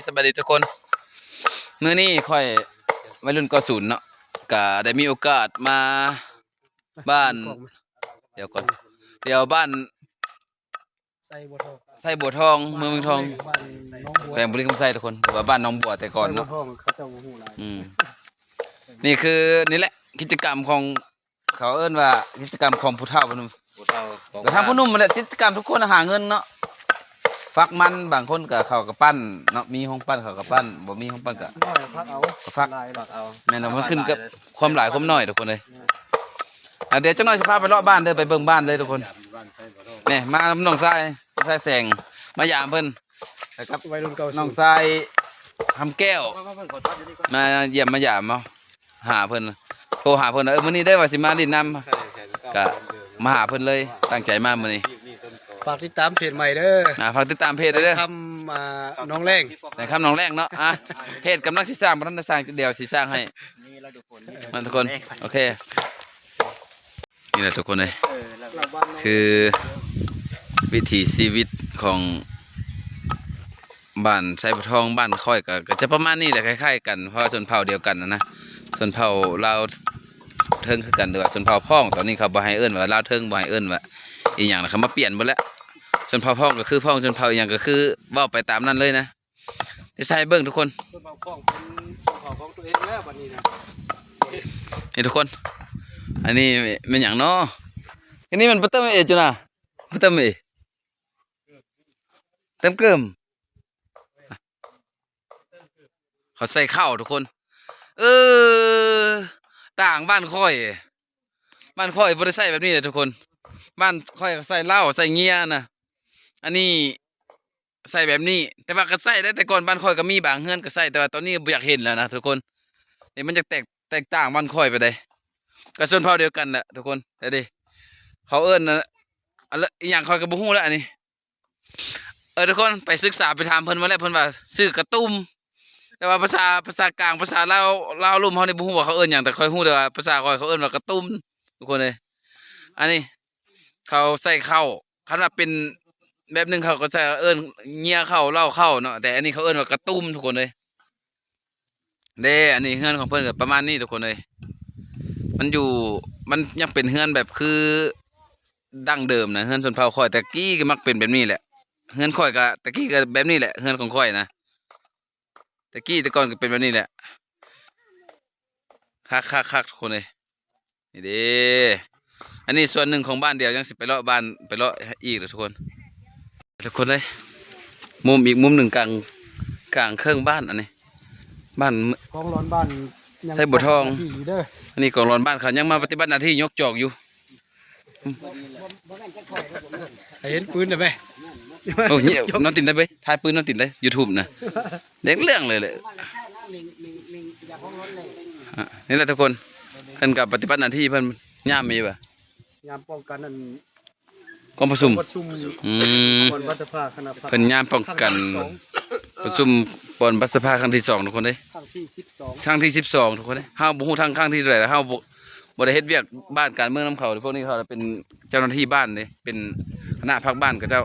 สบายดีทุกคนมื้อนี้ค่อยวัยรุ่นกศูนย์เนาะก็ได้มีโอกาสมาบ้านเดี๋ยวก่อนเดี๋ยวบ้านไส้บัวทองเมืองทองแขวงบุรีคำไส้ทุกคนหรือว่าบ้านน้องบัวแต่ก่อนเนาะนี่คือนี่แหละกิจกรรมของเขาเอิ้นว่ากิจกรรมของผู้เฒ่าผู้หนุ่มแต่ทางผู้หนุ่มมันแหละกิจกรรมทุกคนหาเงินเนาะฟักมันบางคนก็เขาก็ปั้นเนาะมีห้องปั้นเขาก็ปั้นบ่มีห้องปั้นก็ฟักเอาแม่นมันขึ้นกับความหลายความน้อยทุกคนเลยเดี๋ยวจังหน่อยสิพาไปเลาะบ้านเด้อไปเบิ่งบ้านเลยทุกคนนี่มาน้องทรายแสงมายามเพิ่นนะครับน้องทรายทำแก้วมาเยี่ยมมายามเนาะหาเพิ่นโทรหาเพิ่นมื้อนี้ได้ว่าสิมาดินน้ำก็มาหาเพิ่นเลยตั้งใจมามื้อนี้ฝากติดตามเพจใหม่เด้อฝากติดตามเพจเด้อทำน้องแรงนะครับน้องแรงเนาะเพจกำลังสิสร้างบ่ทันได้สร้างเดี๋ยวสิสร้างให้มันทุกคนโอเคนี่แหละทุกคนเลยคือวิถีชีวิตของบ้านไส้บัวทองบ้านค่อยก็จะประมาณนี้แหละคล้ายๆกันเพราะชนเผ่าเดียวกันนะชนเผ่าลาวเทิงคือกันด้วยชนเผ่าพ่องตอนนี้เขาบ่ให้เอิ้นว่าลาวเทิงบ่ให้เอิ้นว่าอีหยังนะเขามาเปลี่ยนหมดแล้วชนเผ่าพ่องก็คือพ่องชนเผ่าอีหยังก็คือเว้าไปตามนั้นเลยนะที่ใส่เบิ่งทุกคนชนเผ่าพ่องเป็นชนเผ่าของตัวเองแล้วบัดนี้นะนี่ทุกคนอันนี้เป็นหยังเนาะอันนี้มันบ่เติมเอจุนะบ่เติมเอเติมเกิมเขาใส่ข้าวทุกคนต่างบ้านค่อยบ่ได้ใส่แบบนี้เลยทุกคนบ้านค่อยใส่เหล้าใส่เงียนะอันนี้ใส่แบบนี้แต่ว่าก็ใส่ได้แต่ก่อนบ้านค่อยก็มีบางเฮือนก็ใส่แต่ว่าตอนนี้บ่อยากเห็นแล้วนะทุกคนนี่มันจะแตกต่างบ้านค่อยไปได้ก็ชนเผ่าเดียวกันแหละทุกคนแต่ดิเขาเอิ้นนะอะไรอีหยังค่อยก็บ่ฮู้แล้วอันนี้ทุกคนไปศึกษาไปถามเพิ่นมาแล้วเพิ่นว่าชื่อกระตุ้มแต่ว่าภาษากลางภาษาลาวลุ่มเฮานี่บ่ฮู้ว่าเขาเอิ้นหยังแต่ค่อยฮู้แต่ว่าภาษาค่อยเขาเอิ้นว่ากระตุ้มทุกคนเลยอันนี้เขาใส่ข้าวคันว่าเป็นแบบนึงเขาก็ใส่เอิ้นเงียข้าวเหล้าข้าวเนาะแต่อันนี้เขาเอิ้นว่ากระตุ้มทุกคนเลยเด้อันนี้เฮือนของเพิ่นก็ประมาณนี้ทุกคนเลยมันยังเป็นเฮือนแบบคือดั้งเดิมนะเฮือนชนเผ่าค่อยแต่กี้ก็มักเป็นแบบนี้แหละเฮือนค่อยก็แต่กี้ก็แบบนี้แหละเฮือนของค่อยนะแต่กี้แต่ก่อนก็เป็นแบบนี้แหละคักทุกคนเลยนี่เด้อันนี้ส่วนหนึ่งของบ้านเดียวยังสิไปเลาะบ้านไปเลาะอีกทุกคนเลยมุมอีกมุมหนึ่งกลางเครื่องบ้านอันนี้บ้านกองร้อนบ้านไส้บัวทองอันนี้กองร้อนบ้านเขายังมาปฏิบัติหน้าที่ยกจอกอยู่เห็นปืนได้ไหมโอ้ยน้องติดได้ไหมถ่ายปืนน้องติดได้ YouTube นะเด็กเรื่องเลยนี่แหละทุกคนเพิ่นกับปฏิบัติหน้าที่เพิ่นย่ามมีป่ะยามป้องกันนั่นกองประชุมบนรัฐสภาคณะเพิ่นย่ามป้องกันประชุมบนรัฐสภาครั้งที่2ทุกคนเด้ครั้งที่12ทุกคนเด้เฮาบ่ฮู้ทางครั้งที่เท่าไหร่เฮาบ่ได้เฮ็ดเวียกบ้านการเมืองนำเขาพวกนี้เขาเป็นเจ้าหน้าที่บ้านเด้เป็นคณะพักบ้านกับเจ้า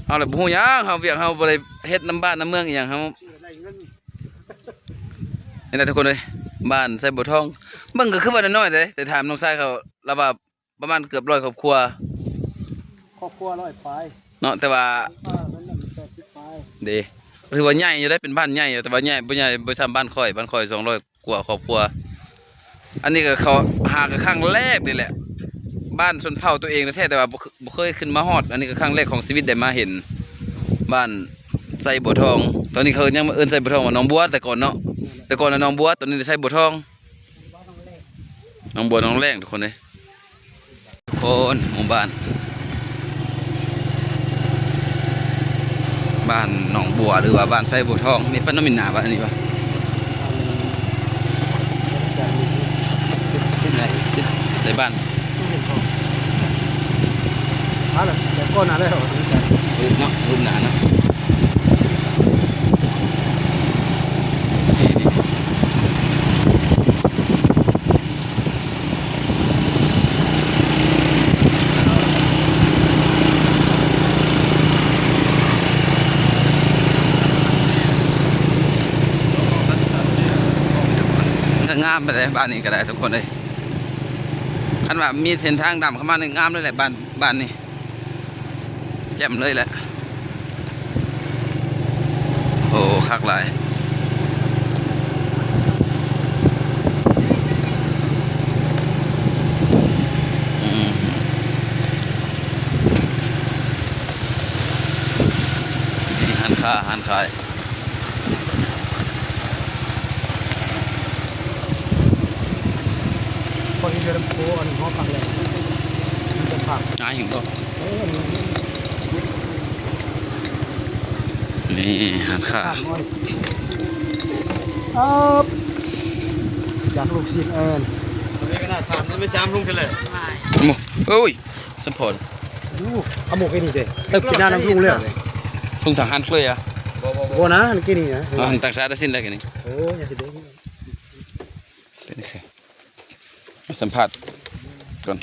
เฮาเลยบ่ฮู้หยังเฮาเวียกเฮาบ่ได้เฮ็ดนำบ้านนำเมืองอีหยังเฮานี่แหละทุกคนเลยบ้านไส้บัวทองเบิ่งก็คือว่าน้อยๆเด้แต่ถามน้องชายเขาแล้วว่าประมาณเกือบ100ครอบครัว100ปลายเนาะแต่ว่าเด้ถือว่าใหญ่อยู่ได้เป็นบ้านใหญ่แต่ว่าใหญ่บ่ซ้ำบ้านค่อย200กว่าครอบครัวอันนี้ก็เขาหากับครั้งแรกนี่แหละบ้านชนเผ่าตัวเองแท้แต่ว่าบ่เคยขึ้นมาฮอดอันนี้ก็ครั้งแรกของชีวิตได้มาเห็นบ้านไส้บัวทองตอนนี้เขายังมาเอิ้นไส้บัวทองว่าน้องบัวแต่ก่อนเนาะแต่ก่อนน่ะน้องบัวตอนนี้ไส้บัวทองน้องบัวน้องแรงทุกคนเลยทุกคนหมู่บ้านหนองบัวหรือว่าบ้านไส้บัวทองมีปะน้ำมินนาป่ะอันนี้ป่ะในบ้านมาเลยแต่ก้อนอะไรเหรอเนาะรูปหนาเนาะ ก็งามไปเลยบ้านนี้ก็ได้ทุกคนเลยคันว่ามีเส้นทางดำเข้ามาในงามเลยแหละบ้านนี้แจ่มเลยแหละโอ้คักหลายนี่หันขายคนที่เดินโค้อันห้องพักเลยมันจะผัก ง่ายหิงก็ เอ้ยอันนี้ นี่หันขา ผักน้อยอยากลูกศิษย์แอน ตอนนี้ก็น่าทำไม่ซ้ำลุงกันเลย โอ้โอ้ยสมพร ดูเอาหมกไอ้นี่เด้เติบกินหน้าน้ำลุงเลย ลุงทางหันเคยอ่ะ โบนะอันกินนี่นะ หันต่างชาติได้สิ้นแล้วกันนี่ โอ้ยอย่าสิเด้ เป็นไงมาสัมผัสก่อน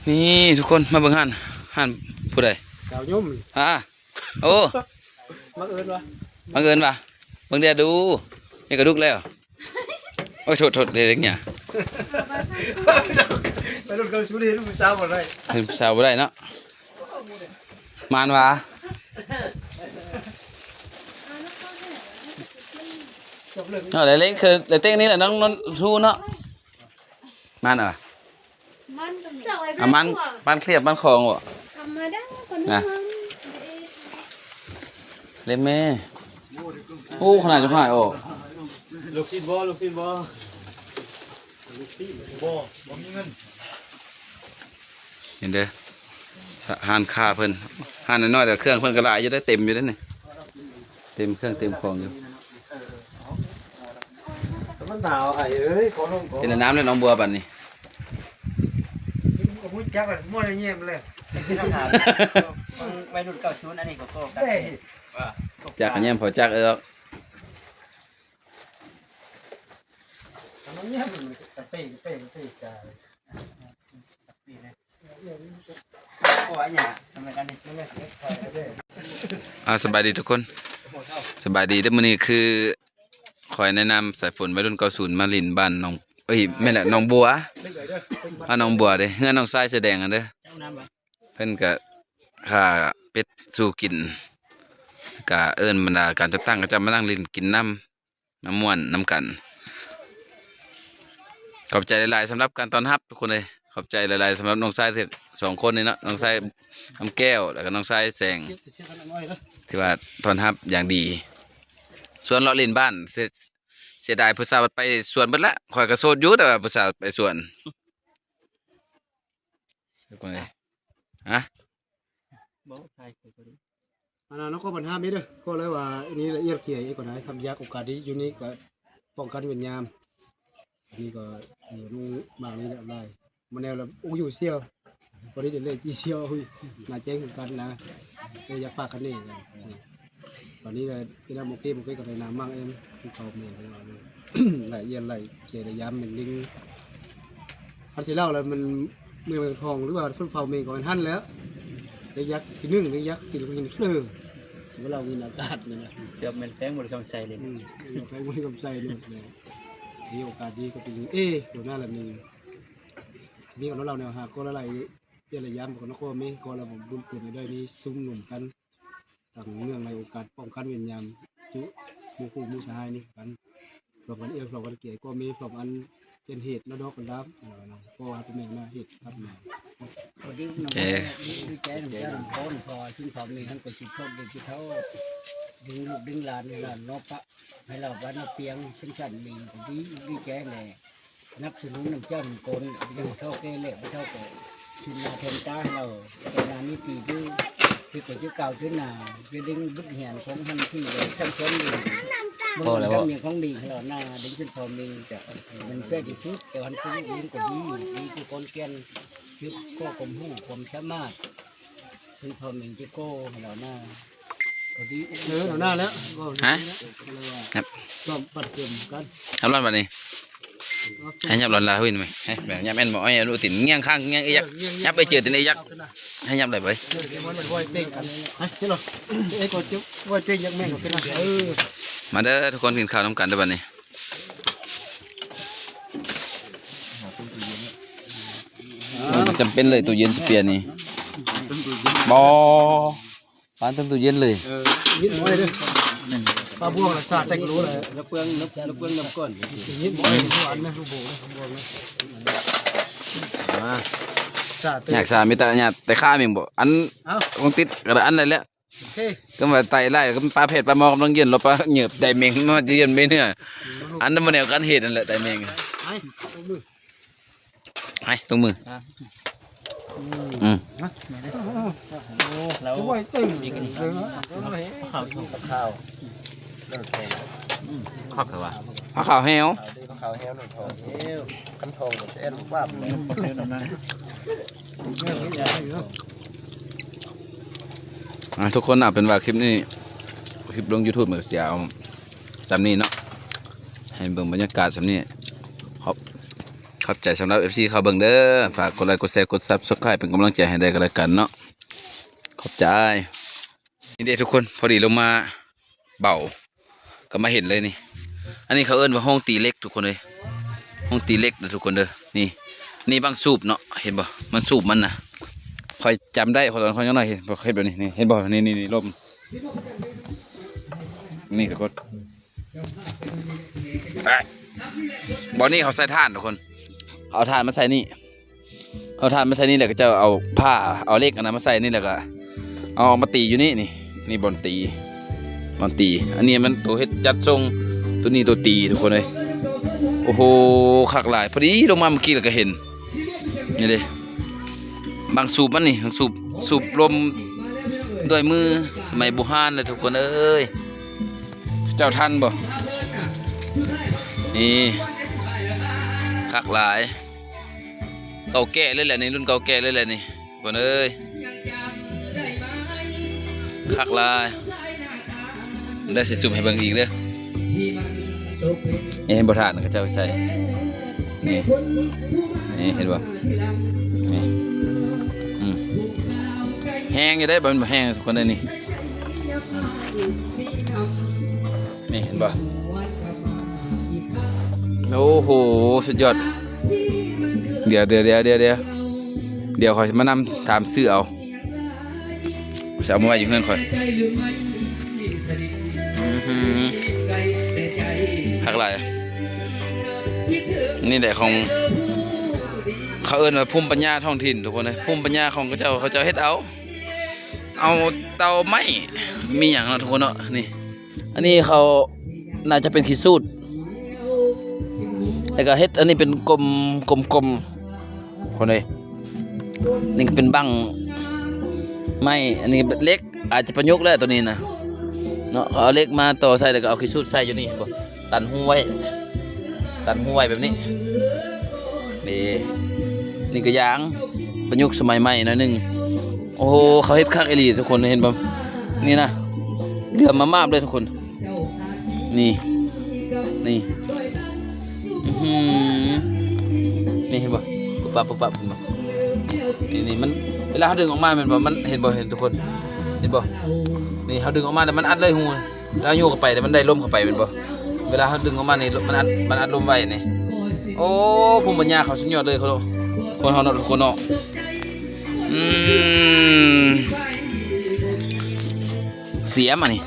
นี่ทุกคนมาเบิ่งหันผู้ใด สาวยุ่ม โอ้ มักเอิญวะ บังเอิญป่ะเบิ่งเดี๋ยวดูนี่กระดุกแล้วโอ้ยโทษเด็กเนี่ย ไปรุ่นเกาสุรีลูกสาวหมดเลย ถึงสาวบ่ได้เนาะมานวะเอาเลยเล็กคือเลยเต้งนี่แหละน้องนนทูเนาะมันเหรอ มัน อ่ะมันบ้านเครียดบ้านคลองวะ ธรรมดาคน นะ มัน เล่นแม่โอ้ขนาดจะผ่ายออก ลูกศิษย์บ่ลูกศิษย์บ่บ่มีเงิน เห็นเด้อหานค่าเพิ่นหานน้อยๆแต่เครื่องเพิ่นกระไรจะได้เต็มอยู่ได้อนี่เต็มเครื่องเต็มของอยู่ มันหนาวไอ้เอ้ยขอลงก่อน เป็นน้ำเลยน้องบัวบัดนี้ มุ้ยจักแบบมั่วอะไรเงี้ยมาเลย ที่ต้องถามวัยรุ่นเก่าศูนย์อันนี้ก็กัน จากอันเนี้ยพอจากเออ น้องเนี่ยมันเป้จ้า โอ้ยเนี่ยทำไมกันนี่ สบายดีทุกคนสบายดีเด้อมื้อนี้คือคอยแนะนำสายฝนวัยรุ่น90มาลินบ้านน้องเอ้ยแม่นแหละน้องบัวบ้านน้องบัวเด้เฮือนน้องทรายแสดงกันเด้อ เจ้าน้ำบ่ เพิ่นก็ค่าเป็ดสู่กินก็เอิ้นบรรดาการจัดตั้งก็จะมานั่งลินกินน้ำม่วนน้ำกันขอบใจหลายๆสำหรับการต้อนรับทุกคนเลยขอบใจหลายๆสำหรับน้องทรายทั้งสองคนนี่เนาะน้องทรายคำแก้วแล้วก็น้องทรายแสง เชื่อกันน้อยเลย ที่ว่าต้อนรับอย่างดี ส่วนเลาะเล่นบ้านเสียดายผู้สาวไปสวนเบิดละข่อยก็โสดอยู่แต่ว่าผู้สาวไปสวนทุกคนเลยฮะ บ่ใช่คือคน อันนั้นก็ปัญหาไม่เด้อก็เลยว่าอันนี้ละเอียดเกี่ยอีกกว่าไหนทำยากโอกาสที่อยู่นี่ก็ป้องกันเวียนยามนี่ก็เดี๋ยวนู้บางนี้ได้มาแนวเราอู้อยู่เซี่ยวพอดีเดี๋ยวเลยจีเซี่ยวหุยน่าแจ้งเหมือนกันนะเลยอยากฝากกันนี่ตอนนี้เลยที่เราโมกี้ก็ได้น้ำมั่งเอ็มที่เขาเมียของเราเลยไหลเย็นไหลเกลี่ยย้ำเป็นลิงพันสีเล่าแล้วมันเมืองทองหรือว่าฟุ้นเผาเมย์ก่อนท่านแล้วเลยยักษ์ที่นึ่งเลยยักษ์ที่กินเครื่องเมื่อเรากินอากาศเนี่ยนะ เกือบมันแป้งหมดคำใส่เลย ใครไม่กำใจเลยมีโอกาสดีก็เป็นเดี๋ยวหน้าละมีของเราเนี่ยหาก็ละลายเยอะระยำของนักโทษมีก็เราผมบุญเกิดในได้นี้ซุ้มหนุ่มกันต่างเนื่องในโอกาสป้องกันเวียนยามจุมูคู่มูชายนี่กันพร้อมกันเอื้อพร้อมกันเกี่ยก็มีพร้อมกันเป็นเหตุแล้วดอกกันรับก็ว่าเป็นแม่มาเหตุครับแม่ โอเค ดีใจหนุ่มเจ้าหนุ่มคนพอซึ่งพอมีทั้งกสิทบเด็กที่เขาดึงลูกดึงหลานในหลานนกปะให้เราบ้านเปียงซึ่งฉันมีดีใจแหละนับสนุนหนุ่มเจ้าหนุ่มคนยังเท่าเกเละไม่เท่าเกชินนาเทนตาเราเป็นนานี้ปีที่ตัวที่เก่าที่นาจะดึงบุญเหียนของท่านที่เลยช่างชนดีมันมีของดีเราหน้าดึงขึ้นพอมีจะมันเชื่อที่สุดแต่วันที่ยิ่งกว่าดีที่คนเกียนชื่อก็กลมหูผมสามารถถึงพอมีจะโก้เราหน้าพอดี เดี๋ยวหน้าแล้วก็ ฮะ ก็ปัดเกมกัน ทำร้อนบัดนี้ ให้ยับหลอนลาหุ่นไหมให้แบบยับแม่นบ่ไอ้รู้ติ่นเงี้ยงข้างเงี้ยงไอ้ยักษ์ยับไปเจอติ่นไอ้ยักษ์ให้ยับได้ไป มันบ่อยเต็งกันนี่หรอไอ้ก็จุ๊บบ่อยเต็งยักแม่งก็เป็นนะ มาเด้อทุกคนกินข้าวน้ำกันเด้อบัดนี้มันจำเป็นเลยตู้เย็นสเปียร์นี่บ่ปานเต็มตู้เย็นเลย ยิดน้อยเด้อปลาบวงละสาดแต่ก็รู้เลย น้ำเปลืองน้ำก้น ยิดน้อยหวานนะลูกโบนะบวงนะสาด อยากสามีแต่อยากแต่ข้าเองบ่อัน เอ้า คงติดกระอันนั่นแหละ โอเค ก็มาไต่ไล่ก็ปลาเผ็ดปลามอกำลังเย็นเราปลาเหยือบไตเมงมันจะเย็นไม่เนื้ออันนั้นมันแนวการเหตุนั่นแหละไตเมง ไอ้มือ ไอ้ตรงมืออืม แล้ว บ่อยเต็งดีกัน ข้าวข้าว ข้าวว่าข้าวแห้ว ข้าวแห้วหนึ่งทองเอวคันทองกับเอ็นบ้าทุกคนเอาเป็นว่าคลิปนี้คลิปลง YouTube เหมือนเสียเอาสำนี้เนาะให้เบิ่งบรรยากาศสำนี้ขอบใจสำหรับ FC เขาเบิ่งเด้อฝากกดไลค์กดแชร์กด Subscribe เป็นกำลังใจให้ได้กันแล้วกันเนาะขอบใจนี่เด้ทุกคนพอดีลงมาเบาก็มาเห็นเลยนี่อันนี้เขาเอิ้นว่าห้องตีเล็กทุกคนเลยห้องตีเล็กนะทุกคนเด้อนี่บางสูบเนาะเห็นบ่มันสูบมันนะคอยจำได้ขอตอนคอยยังหน่อยเห็นบ่เห็นแบบนี้นี่เห็นบ่นี่ลมนี่ทุกคนไปบ่อนี่เขาใส่ถ่านทุกคนเอาถ่านมาใส่นี่เอาถ่านมาใส่นี่แล้วก็จะเอาผ้าเอาเหล็กอันนั้นมาใส่นี่แล้วก็เอามาตีอยู่นี่บอลตี อันนี้มันตัวเฮ็ดจัดทรงตัวนี้ตัวตีทุกคนเลยโอ้โหคักหลายพอดีลงมาเมื่อกี้เราก็เห็นนี่เลยบางสูบมันนี่บางสูบลมด้วยมือสมัยโบราณเลยทุกคนเอ้ยเจ้าท่านบ่นี่คักหลายเก่าแก่เลยแหละนี่รุ่นเก่าแก่เลยแหละนี่คนเอ้ยคักหลายได้สิจุ่มให้เบิ่งอีกเด้อนี่เห็นบ่ทานก็เจ้าใส่นี่เห็นบ่นี่แห้งอยู่ได้บ่มันบ่แห้งทุกคนได้นี่นี่เห็นบ่โอ้โหสุดยอดเดี๋ยวขอยมานำถามซื้อเอาจะเอามาไว้อยู่เพื่อนข่อยหักไหลนี่แหละของเขาเอิ้นว่าภูมิปัญญาท้องถิ่นทุกคนเลยภูมิปัญญาของเขาเจ้าเฮ็ดเอาเตาไม้มีอย่างเนาะทุกคนเนาะนี่อันนี้เขาน่าจะเป็นขี้สูตรแล้วก็เฮ็ดอันนี้เป็นกลมคนเลยนี่ก็เป็นบั้งไม้อันนี้เล็กอาจจะประยุกต์แล้วตัวนี้นะเนาะเอาเล็กมาต่อใส่แล้วก็เอาขี้สูตรใส่อยู่นี่บ่ตันหูไว้แบบนี้นี่ก็ยางประยุกต์สมัยใหม่หน่อยนึงโอ้โหเขาเฮ็ดคักอีหลีทุกคนเห็นบ่นี่นะเรือมาเลยทุกคนนี่นี่เห็นบ่ปุ๊บปั๊บเห็นบ่นี่มันเวลาเขาดึงออกมามันเห็นบ่เห็นทุกคนเห็นบ่นี่เขาดึงออกมาแล้วมันอัดเลยหูแล้วโยกเข้าไปแล้วมันได้ลมเข้าไปเป็นบ่เวลาเขาดึงออกมานี่มันอัดลมไว้นี่โอ้ภูมิปัญญาเขาสุดยอดเลยเขาคนเฮาเนาะทุกคนเนาะเสียมานี่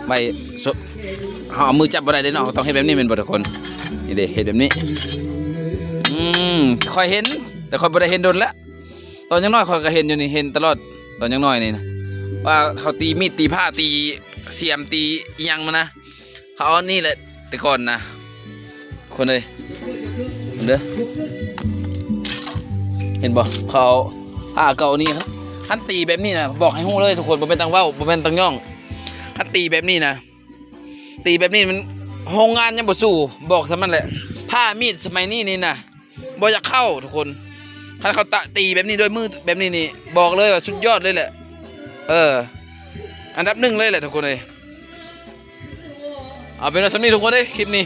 ใบเขาเอามือจับบ่ได้เด้เนาะต้องเฮ็ดแบบนี้เป็นบ่ทุกคนนี่เด้เฮ็ดแบบนี้ค่อยเห็นแต่ค่อยบ่ได้เห็นโดนละตอนยังน้อยค่อยก็เห็นอยู่นี่เห็นตลอดตอนยังน้อยนี่นะว่าเขาตีมีดตีผ้าตีเสียมตีอีหยังมานะเขาเอานี่แหละแต่ก่อนนะคนเลยเด้อเห็นบ่เขาผ้าเก่านี่ครับขั้นตีแบบนี้นะบอกให้ฮู้เลยทุกคนบ่เป็นตังเว้าบ่เป็นตังย่องขั้นตีแบบนี้นะตีแบบนี้มันโรงงานยังบ่สู้บอกซะมันแหละผ้ามีดสมัยนี้นี่นะบ่อยากเข้าทุกคนถ้าเขาตีแบบนี้ด้วยมือแบบนี้นี่บอกเลยว่าสุดยอดเลยแหละอันดับหนึ่งเลยแหละทุกคนเลยเอาเป็นว่าสำนีทุกคนเลยคลิปนี้